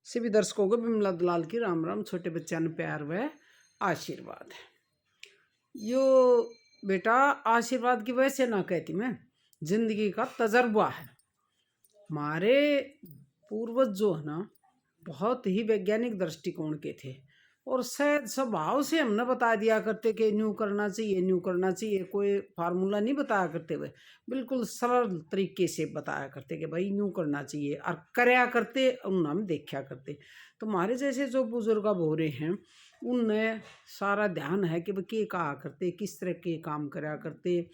सभी दर्शकों को बिमला दलाल की राम राम। छोटे बच्चा ने प्यार व आशीर्वाद। यो बेटा आशीर्वाद की वजह से ना कहती मैं, जिंदगी का तजर्बा है। हमारे पूर्वज जो है ना बहुत ही वैज्ञानिक दृष्टिकोण के थे और शायद स्वभाव से हमने बता दिया करते कि न्यू करना चाहिए न्यू करना चाहिए। कोई फार्मूला नहीं बताया करते हुए, बिल्कुल सरल तरीके से बताया करते कि भाई न्यू करना चाहिए और करया करते उन हम देखा करते। तो हमारे जैसे जो बुजुर्ग अब हो रहे हैं उनने सारा ध्यान है कि भाई के कहा करते, किस तरह के काम करा करते,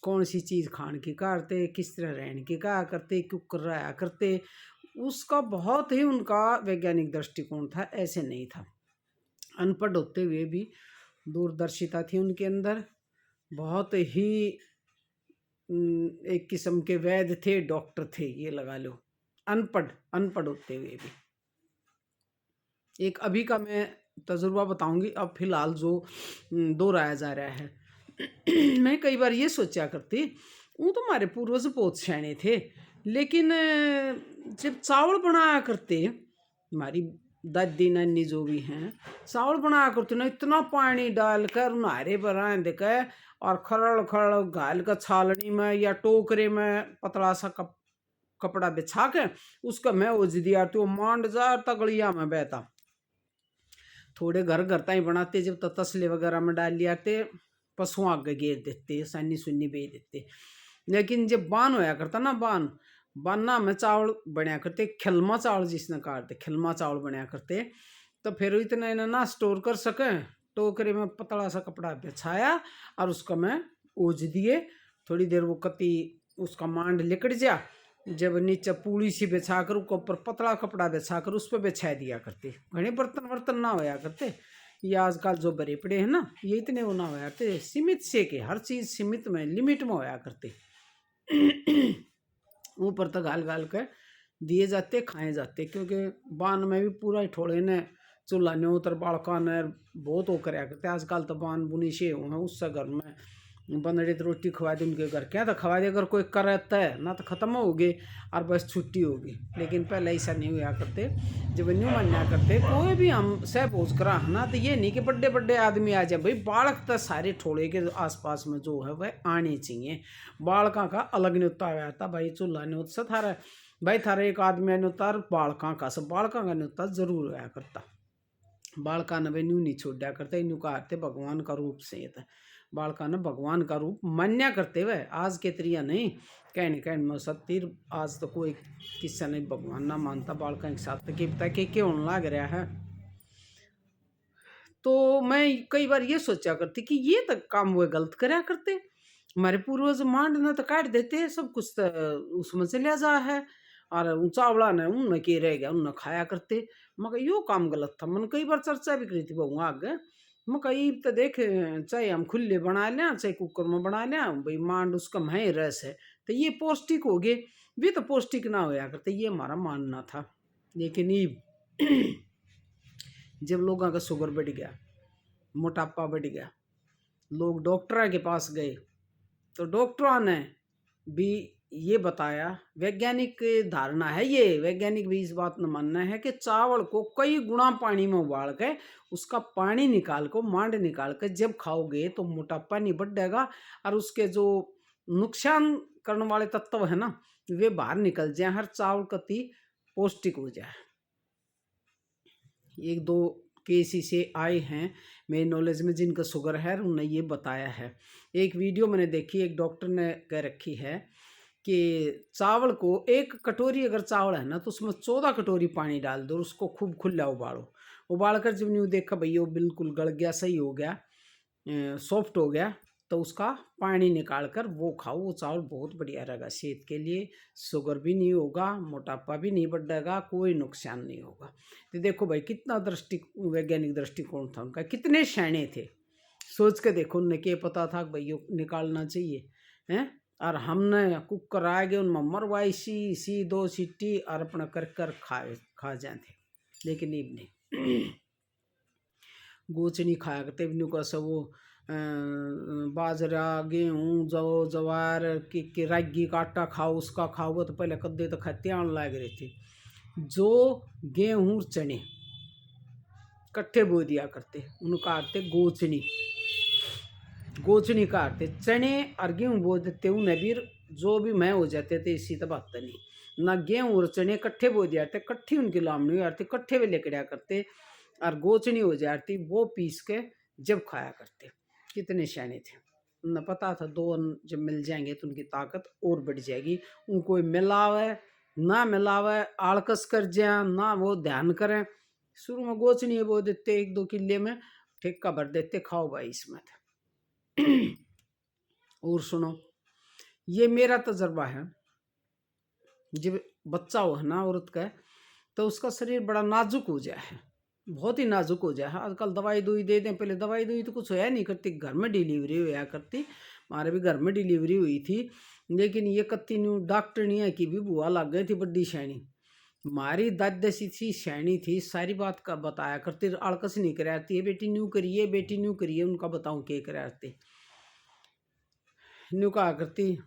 कौन सी चीज़ खान की करते, किस तरह रहने की कहा करते, क्यों कर रहा करते। उसका बहुत ही उनका वैज्ञानिक दृष्टिकोण था, ऐसे नहीं था। अनपढ़ होते हुए भी दूरदर्शिता थी उनके अंदर। बहुत ही एक किस्म के वैद्य थे, डॉक्टर थे, ये लगा लो। अनपढ़ अनपढ़ होते हुए भी। एक अभी का मैं तजुर्बा बताऊंगी, अब फिलहाल जो दोहराया जा रहा है। मैं कई बार ये सोचा करती, वो तो हमारे पूर्वज बहुत सयाने थे, लेकिन जब चावल बनाया करते, हमारी दादी नानी जो भी हैं, चावल बनाया करते ना इतना पानी डालकर उन्हारे बनाए कर और खरड़ खरड़ घाल कर छालनी में या टोकरे में पतला सा कपड़ा बिछा के उसका मैं उज दिया तो मांड जा तगड़िया में बहता। थोड़े घर घर ताई बनाते, जब तक तसले वगैरह में डाल लिया थे पशुओं आगे घेर देते, सन्नी सुन्नी बेच देते। लेकिन जब बान होया करता ना, बाना में चावल बनया करते, खिलमा चावल जिसने काटते खिलमा चावल बनया करते। तो फिर इतना इन्हें ना स्टोर कर सके, टोकरे में पतला सा कपड़ा बिछाया और उसका मैं ओज दिए। थोड़ी देर वो कति उसका मांड लिकड़ जा, जब नीचे पूड़ी सी बिछा कर उसके ऊपर पतला कपड़ा बिछा कर उस पर बिछा दिया करते। घने बर्तन वर्तन ना होया करते, ये आजकल जो बड़े पड़े हैं ना ये इतने वो ना होया करते। सीमित से के हर चीज़ सीमित में लिमिट में होया करते। ऊपर तक गाल गाल कर दिए जाते, खाए जाते, क्योंकि बान में भी पूरा ही ठोड़े ने चूल्हा ने उतर बाड़का ने बहुत वो कराया करते। आजकल तो बान बुनी से हुए उससे घर में बनड़ी तो रोटी खवा दी उनके घर, क्या तो खवा दे, अगर कोई करता है ना तो ख़त्म होगी और बस छुट्टी होगी। लेकिन पहले ऐसा नहीं हुआ करते, जब न्यू मान्या करते कोई भी हम सह भोज करा है ना, तो ये नहीं कि बड़े बड़े आदमी आ जाए, भाई बालक तो सारे ठोड़े के आसपास में जो है वह आने चाहिए। बालका का अलग न्योता हुआ था, भाई चूल्हा न्योता थारा, भाई थारा एक आदमी न्योता बालका का सब बालका का न्योता जरूर हुआ करता। बालका ने भाई न्यू नहीं छोड़ा करते, न्यू कहते भगवान का रूप से ये था। बालका ने भगवान का रूप मान्या करते हुए, आज के तरिया नहीं कहने में सत्तिर। आज तो कोई किस्सा नहीं भगवान ना मानता बालका के साथ, तो पता के होने लग रहा है। तो मैं कई बार ये सोचा करती कि ये तो काम वो गलत करा करते। हमारे पूर्वज मांड न तो काट देते, सब कुछ तो उसमें से ले जा है, और चावड़ा ने उन के रह गया उन खाया करते। मगर यो काम गलत था। मन कई बार चर्चा भी करी थी बहु आगे। मैं कई तो देख, चाहे हम खुले बना लें चाहे कुकर में बना लें, भाई मांड उसका मैं रस है तो ये पौष्टिक हो गए, भी तो पौष्टिक ना होया करते, ये हमारा मानना था। लेकिन ये जब लोगों का शुगर बढ़ गया, मोटापा बढ़ गया, लोग डॉक्टर के पास गए, तो डॉक्टरों ने भी ये बताया, वैज्ञानिक धारणा है ये, वैज्ञानिक भी इस बात में मानना है कि चावल को कई गुना पानी में उबाल के उसका पानी निकाल को मांड निकाल कर जब खाओगे तो मोटापा नहीं बढ़ेगा, और उसके जो नुकसान करने वाले तत्व है ना वे बाहर निकल जाए, हर चावल कति पौष्टिक हो जाए। एक दो केस से आए हैं मेरे नॉलेज में जिनका शुगर है, उन्होंने ये बताया है। एक वीडियो मैंने देखी, एक डॉक्टर ने कह रखी है कि चावल को एक कटोरी अगर चावल है ना तो उसमें 14 कटोरी पानी डाल दो, उसको खूब खुला उबालो। उबाल कर जब न्यू देखा भाई वो बिल्कुल गल गया, सही हो गया, सॉफ्ट हो गया, तो उसका पानी निकाल कर वो खाओ। वो चावल बहुत बढ़िया रहेगा सेहत के लिए, शुगर भी नहीं होगा, मोटापा भी नहीं बढ़ेगा, कोई नुकसान नहीं होगा। तो देखो भाई कितना वैज्ञानिक दृष्टिकोण था उनका, कितने सयाने थे। सोच के देखो उन्हें क्या पता था भाई ये निकालना चाहिए हैं, और हमने कुकर आ गए उनमें मरवाई सी 2 सीटी और अपना कर कर खा जाते। लेकिन ये नहीं गोच नहीं खाया करते, इन्हों का सब वो बाजरा गेहूँ जौ जवार की रागी का आटा खाओ, उसका खाओ, तो पहले कद्दे तो खाते आने लग रहे थे। जो गेहूं चने कट्ठे बो दिया करते, उनको आते गोचनी, गोचनी काटते, चने और गेहूं बो देते, उन्हें भी जो भी मैं हो जाते थे इसी तो बात नहीं ना। गेहूं और चने कट्ठे बो दिया करते, कट्ठी उनकी लामनी आती, कट्ठे वे लेकर करते, और गोचनी हो जाती, वो पीस के जब खाया करते। कितने शैने थे, उन्हें पता था दो जब मिल जाएंगे तो उनकी ताकत और बढ़ जाएगी। उनको मिलावे ना मिलावे, आलकस कर जाए ना, वो ध्यान करें। शुरू में गोचनी बो देते, 1-2 किले में ठेका भर देते, खाओ भाई इसमें। और सुनो, ये मेरा तजर्बा है। जब बच्चा हो है ना औरत का, तो उसका शरीर बड़ा नाजुक हो जाए है, बहुत ही नाजुक हो जाए है। आजकल दवाई दुई दे दें, पहले दवाई दुई तो कुछ होया नहीं करती, घर में डिलीवरी होया करती। हमारे भी घर में डिलीवरी हुई थी, लेकिन ये कत्ती न्यू डॉक्टरनिया की भी बुआ लग गई थी, बड्डी शैनी। हमारी दादी सी शैनी थी, सारी बात का बताया करती, आलकस नहीं कराती है, बेटी न्यू करिए, बेटी न्यू करिए, उनका बताऊँ के कराती। न्यू कहा करती,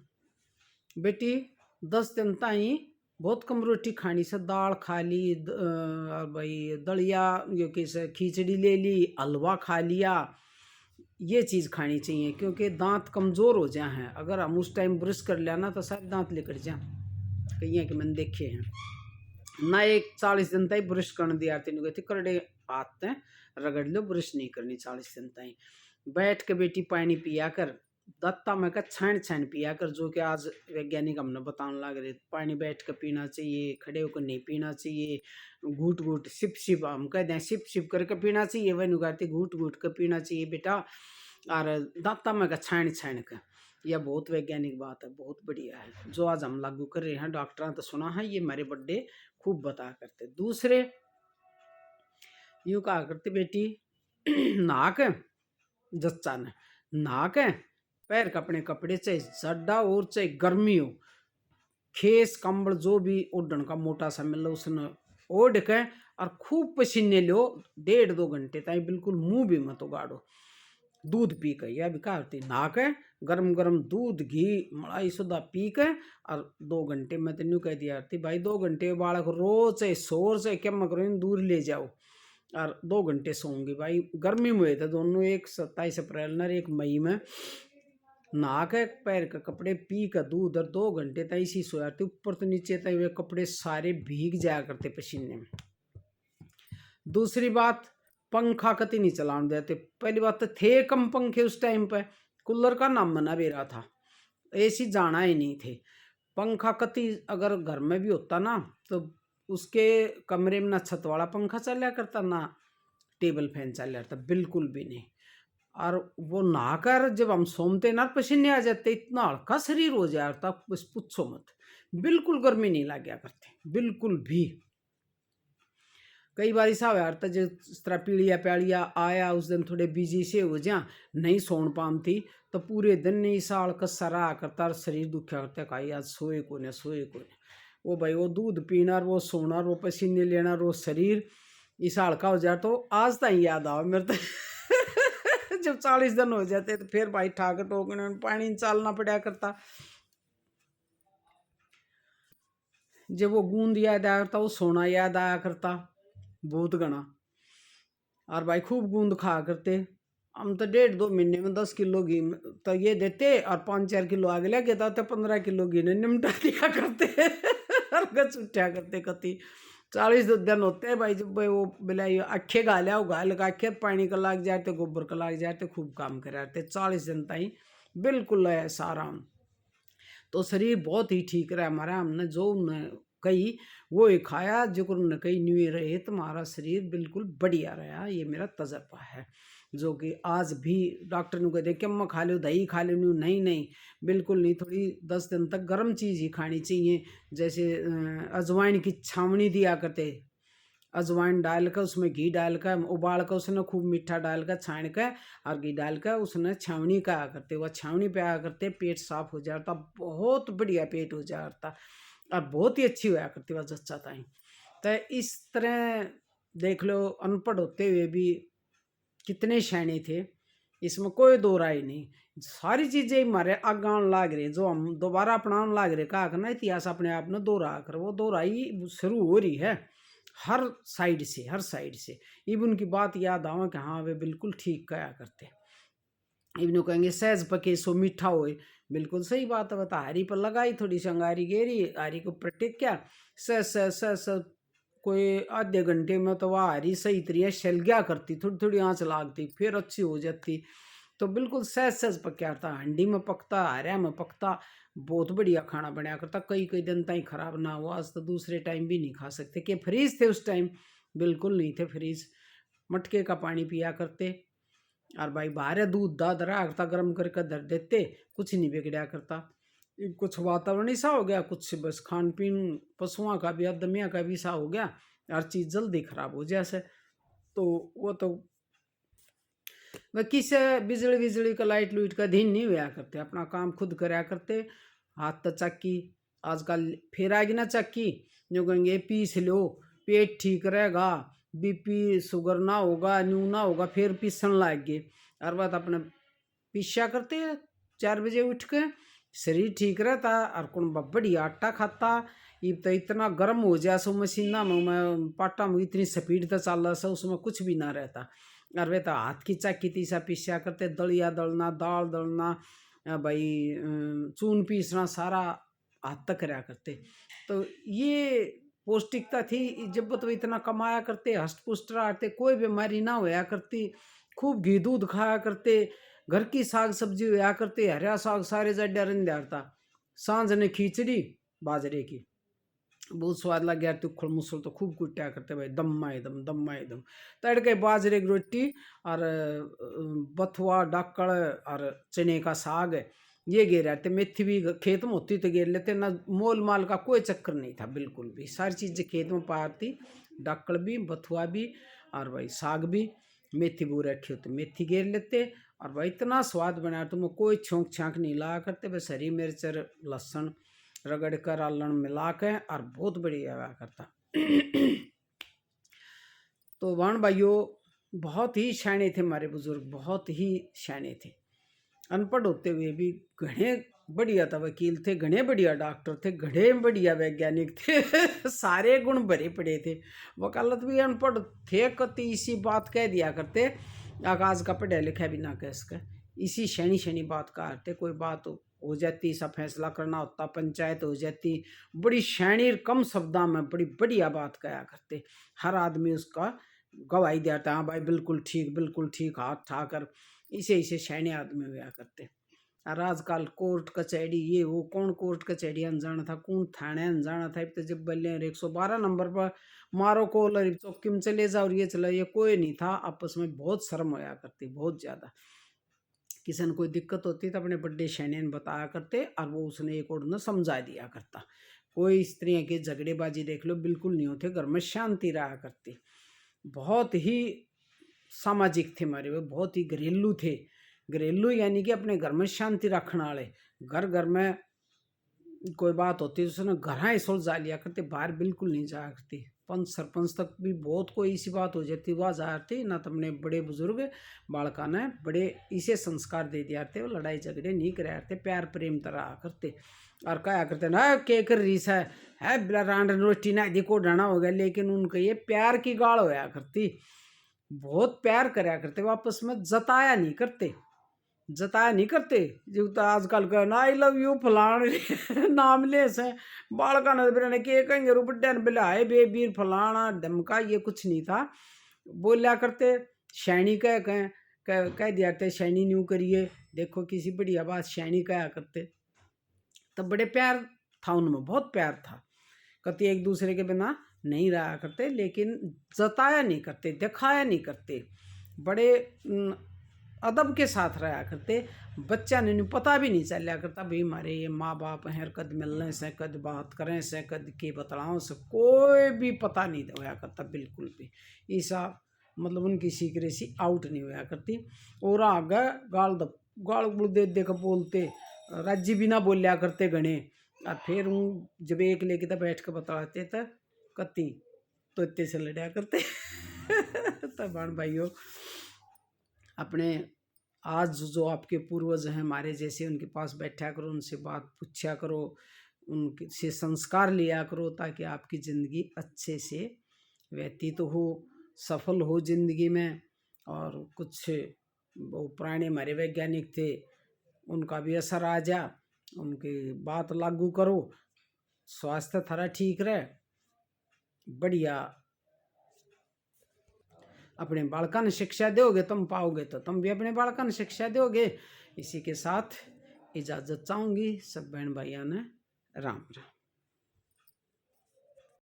बेटी 10 दिन ताई बहुत कम रोटी खानी से, दाल खा ली, भाई दलिया यो किसे खिचड़ी ले ली, हलवा खा लिया, ये चीज़ खानी चाहिए, क्योंकि दांत कमज़ोर हो जाए हैं। अगर हम उस टाइम ब्रश कर लिया ना तो सारे दांत लेकर जाए, कहीं कि मैंने देखे हैं ना। एक 40 दिन तक ब्रश करने दिया थी, कहती करड़े हाथ हैं रगड़ लो, ब्रश नहीं करनी 40 दिन तक। बैठ के बेटी पानी पिया कर, दत्ता में का छान छान पिया कर, जो कि आज वैज्ञानिक हमने बताने लग रहे। पानी बैठ कर पीना चाहिए, खड़े होकर नहीं पीना चाहिए, घूट घूट सिप सिप, हम कहते हैं सिप सिप करके पीना चाहिए, वह नुगाती घूट घूट कर पीना चाहिए बेटा। और दत्ता में का छान छान कर, यह बहुत वैज्ञानिक बात है, बहुत बढ़िया है, जो आज हम लागू कर रहे हैं। डॉक्टर ने तो सुना है, ये हमारे बड्डे खूब बता करते। दूसरे यूँ कहा करते, बेटी नाक जच्चा ने नाक है, पैर का अपने कपड़े चाहे जड्डा और चाहे गर्मी हो, खेस कंबल जो भी ओढ़न का मोटा सा मिल उसने ओढ़ के और खूब पसीने लो 1.5-2 घंटे तक, बिल्कुल मुंह भी मत उगाड़ो। दूध पी के, यह भी कहा नाक है, गरम गरम दूध घी मलाई सुधा पी के, और 2 घंटे में तो न्यू कह दिया थी भाई, 2 घंटे बालक रोज चाहे शोर से क्या करो दूर ले जाओ, और 2 घंटे सोऊंगी भाई। गर्मी में हुए थे दोनों, एक 27 अप्रैल न एक मई में। नहा के पैर के कपड़े पी कर दूध, और 2 घंटे तक इसी सोया थे, ऊपर तो नीचे तक वे कपड़े सारे भीग जाया करते पसीने में। दूसरी बात, पंखा कति नहीं चलाने देते। पहली बात तो थे कम पंखे उस टाइम पे, कूलर का नाम बना भी रहा था, एसी जाना ही नहीं थे। पंखा कति अगर घर में भी होता ना, तो उसके कमरे में ना छत वाला पंखा चला करता, ना टेबल फैन चल रहा था, बिल्कुल भी नहीं। और वो नहाकर जब हम सोमते ना, पसीने आ जाते, इतना हल्का शरीर हो जाता, बस पूछो मत, बिल्कुल गर्मी नहीं लग गया करते, बिल्कुल भी। कई बार ऐसा होया था, जिस तरह पीड़िया प्याड़िया आया उस दिन थोड़े बिजी से हो जा, नहीं सोन पाम थी, तो पूरे दिन नहीं साल का सरा करता, शरीर दुखा करता, कहा आज सोए को ने सोए को ने। वो भाई वो दूध पीना, वो सोना, वो पसीने लेना, वो शरीर इस हल्का हो जाए, तो आज तक याद आओ मेरे तो। जब 40 दिन हो जाते तो फिर भाई ठाक टोकने पानी चालना पड़ा करता। जब वो गूंद याद आया करता, वो सोना याद आया करता बहुत घना। और भाई खूब गूंद खा करते हम तो, 1.5-2 महीने में 10 किलो घी तो ये देते, और 5-4 किलो आगे लगे तो 15 किलो घी ने निमटा दिया करते। और गच उठा करते कति 40 दिन होते हैं भाई, जब वो बिलाई अखे गालिया उगाल का अखे पानी का लाग जाते, गोबर का लाग जाते, खूब काम कराते 40 दिन ताई, बिल्कुल ऐसा आराम। तो शरीर बहुत ही ठीक रहा हमारा, हमने जो कही वो ही खाया, जो उन्होंने कही न्यू रहे, तुम्हारा शरीर बिल्कुल बढ़िया रहा। ये मेरा तजर्बा है, जो कि आज भी डॉक्टर ने कहते कि खा लो दही खा लो, नहीं नहीं बिल्कुल नहीं, थोड़ी 10 दिन तक गर्म चीज़ ही खानी चाहिए। जैसे अजवाइन की छावनी दिया करते, अजवाइन डाल कर उसमें घी डाल कर उबाल कर, उसने खूब मीठा डाल कर छान कर और घी डाल कर उसने छावनी का करते, वह छावनी पे आया करते, पेट साफ हो जाता, बहुत बढ़िया पेट हो जाता, और बहुत ही अच्छी होया करती वह जच्चा ताई। तो इस तरह देख लो, अनपढ़ होते हुए भी कितने शैने थे, इसमें कोई दो राय नहीं। सारी चीजें हमारे आगे आने लाग रही, जो हम दोबारा अपनाने लाग रहे, कहा करना इतिहास अपने आप में दोहरा कर, वो दोहराई शुरू हो रही है हर साइड से, हर साइड से। इवन की बात याद आवा कि हाँ वे बिल्कुल ठीक कहा करते। इवन कहेंगे सहज पके सो मीठा होए, बिल्कुल सही बात है। बता हरी पर लगाई थोड़ी संगारी गेरी, हरी को प्रटेक क्या स स स स कोई आधे घंटे में तो वह हरी सही तरीके शल गया करती, थोड़ी थोड़ी आंच लागती, फिर अच्छी हो जाती। तो बिल्कुल सहज सहज पक्या था, हंडी में पकता, हरिया में पकता, बहुत बढ़िया खाना बनाया करता। कई कई दिन तक खराब ना हुआ, आज तो दूसरे टाइम भी नहीं खा सकते। कि फ्रीज थे उस टाइम? बिल्कुल नहीं थे फ्रीज, मटके का पानी पिया करते। और भाई बाहर दूध दा धरा करता, गर्म करके धर देते, कुछ नहीं बिगड़ा करता। कुछ वातावरण ऐसा हो गया, कुछ बस खान पीन पशुओं का भी आदमियों का भी ऐसा हो गया, हर चीज़ जल्दी खराब हो जैसे। तो वो तो वह किसे बिजली बिजली का लाइट लूट का अधीन नहीं हुआ करते, अपना काम खुद कराया करते। हाथ तो चक्की आजकल फिर आएगी ना चक्की, जो कहेंगे पीस लो पेट ठीक रहेगा, बीपी शुगर ना होगा, न्यू ना होगा, फिर पीसन लाग गए। और बात अपने पीसा करते हैं 4 बजे उठ के, शरीर ठीक रहता। और कौन बढ़िया आटा खाता। ये तो इतना गर्म हो जाए सो मशीना में पाटा में इतनी स्पीड तो चल रहा सो, उसमें कुछ भी ना रहता। और वे तो हाथ की चक्की तीसा पीसा करते, दलिया दलना, दाल दलना, भाई चून पीसना, सारा हाथ तक करा करते। तो ये पौष्टिकता थी, जब तो इतना कमाया करते, हष्ट पुष्ट रहते, कोई बीमारी ना होया करती, खूब घी दूध खाया करते, घर की साग सब्जी होया करते, हरा साग सारे जड्डा रंधारता। सांझ ने खिचड़ी बाजरे की, बहुत स्वाद लग गया। तुखड़ मुसल तो खूब कुटा करते भाई, दम्मा एकदम दम्मा एकदम। तड़के बाजरे की रोटी और बथुआ डाकड़ और चने का साग, ये गे रहते। मेथी भी खेत में होती तो गेर लेते ना, मोल माल का कोई चक्कर नहीं था बिल्कुल भी, सारी चीज़ें खेत में पाती, डाकड़ भी बथुआ भी और भाई साग भी। मेथी बू रखी होती, मेथी गेर लेते। और भाई इतना स्वाद बनाया, तुम्हें कोई छोंक छाँक नहीं लाया करते, बस हरी मिर्च लहसुन रगड़ कर आलण मिला के, और बहुत बढ़िया हुआ करता। तो वाण भाइयों बहुत ही शाणे थे हमारे बुजुर्ग, बहुत ही शाणे थे। अनपढ़ होते हुए भी घने बढ़िया था वकील थे, घने बढ़िया डॉक्टर थे, घने बढ़िया वैज्ञानिक थे। सारे गुण भरे पड़े थे। वकालत भी अनपढ़ थे, कति इसी बात कह दिया करते, आगाज का पढ़ा लिखा भी ना कह सके, इसी शनि शनि बात कहते। कोई बात हो जाती, सा फैसला करना होता, पंचायत हो जाती, बड़ी शैणी कम शब्दों में बड़ी बढ़िया बात कहा करते। हर आदमी उसका गवाही देता, हाँ भाई बिल्कुल ठीक, हाथ ठा कर। इसे शैणी आदमी हुआ करते। और आजकल कोर्ट कचहरी ये वो, कौन कोर्ट कचहरी अनजाना था, कौन थाने अनजाना था। तो जब बल्ले 112 नंबर पर मारो कॉल और चौकी में चले जाओ और ये चला, ये कोई नहीं था। आपस में बहुत शर्म होया करती, बहुत ज़्यादा। किसी ने कोई दिक्कत होती तो अपने बड़े शैने बताया करते, और वो उसने एक और ने समझा दिया करता। कोई इस तरह के झगड़ेबाजी देख लो बिल्कुल नहीं होते, घर में शांति रहा करती। बहुत ही सामाजिक थे हमारे, वो बहुत ही घरेलू थे। घरेलू यानी कि अपने घर में शांति रखने वाले। घर घर में कोई बात होती तो उसने घर ही सुलझा लिया करते, बाहर बिल्कुल नहीं जाया करती। पंच सरपंच तक भी बहुत कोई ऐसी बात हो जाती, वह जाती ना। तो अपने बड़े बुजुर्ग बालका ने बड़े इसे संस्कार दे दिया थे, वो लड़ाई झगड़े नहीं कराया करते, प्यार प्रेम तरह करते। और कहा करते ना के कर रीस है बिला रांड रोटी ना देखो डाना हो गया, लेकिन उनका ये प्यार की गाड़ होया करती। बहुत प्यार कराया करते, वापस में जताया नहीं करते, जताया नहीं करते। जो तो आजकल का ना आई लव यू फलान नाम ले से बालका ने के कहेंगे रुपड्डा ने बिलाए बेबीर फलाना धमका, ये कुछ नहीं था। बोलिया करते शैनी कह दिया करते, शैनी न्यू करिए, देखो किसी बढ़िया बात शैनी कहा करते। तब बड़े प्यार था उनमें, बहुत प्यार था। कति एक दूसरे के बिना नहीं रहा करते, लेकिन जताया नहीं करते, दिखाया नहीं करते, बड़े अदब के साथ रहा करते। बच्चा ने पता भी नहीं चलिया करता भाई हमारे ये माँ बाप हैं, कद मिलने से, कद बात करें से, कद के बतलाओं से, कोई भी पता नहीं होया करता बिल्कुल भी। ऐसा मतलब उनकी सीक्रेसी आउट नहीं होया करती। और आगे गाल गुड़ दे दे कर बोलते, राज्य भी ना बोलिया करते घने। और फिर जब एक लेके तो बैठ कर बताते तो कति तो इतने से लड़ा करते। तो भाइयों अपने आज जो आपके पूर्वज हैं हमारे जैसे, उनके पास बैठा करो, उनसे बात पूछा करो, उनसे संस्कार लिया करो, ताकि आपकी ज़िंदगी अच्छे से व्यतीत हो, सफल हो ज़िंदगी में। और कुछ वो पुराने हमारे वैज्ञानिक थे, उनका भी असर आ जा, उनकी बात लागू करो, स्वास्थ्य थारा ठीक रहे, बढ़िया अपने बालका ने शिक्षा दोगे तुम पाओगे, तो तुम भी अपने बालका ने शिक्षा दोगे। इसी के साथ इजाज़त चाहूँगी। सब बहन भाइयों ने राम राम।